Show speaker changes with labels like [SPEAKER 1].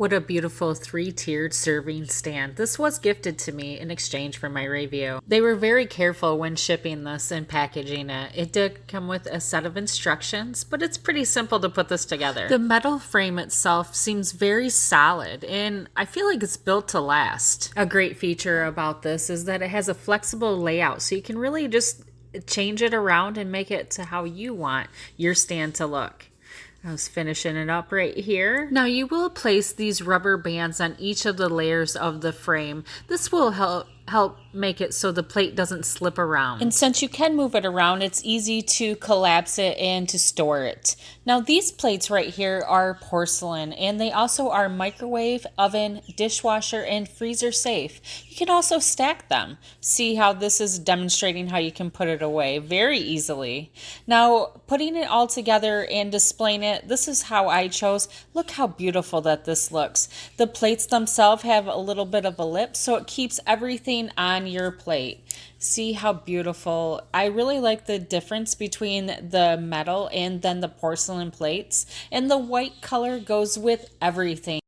[SPEAKER 1] What a beautiful 3-tiered serving stand. This was gifted to me in exchange for my review. They were very careful when shipping this and packaging it. It did come with a set of instructions, but it's pretty simple to put this together. The metal frame itself seems very solid, and I feel like it's built to last. A great feature about this is that it has a flexible layout, so you can really just change it around and make it to how you want your stand to look. I was finishing it up right here. Now you will place these rubber bands on each of the layers of the frame. This will help make it so the plate doesn't slip around. And since you can move it around, it's easy to collapse it and to store it. Now these plates right here are porcelain, and they also are microwave, oven, dishwasher, and freezer safe. You can also stack them. See how this is demonstrating how you can put it away very easily. Now putting it all together and displaying it, this is how I chose. Look how beautiful that this looks. The plates themselves have a little bit of a lip, so it keeps everything on your plate. See how beautiful. I really like the difference between the metal and then the porcelain plates, and the white color goes with everything.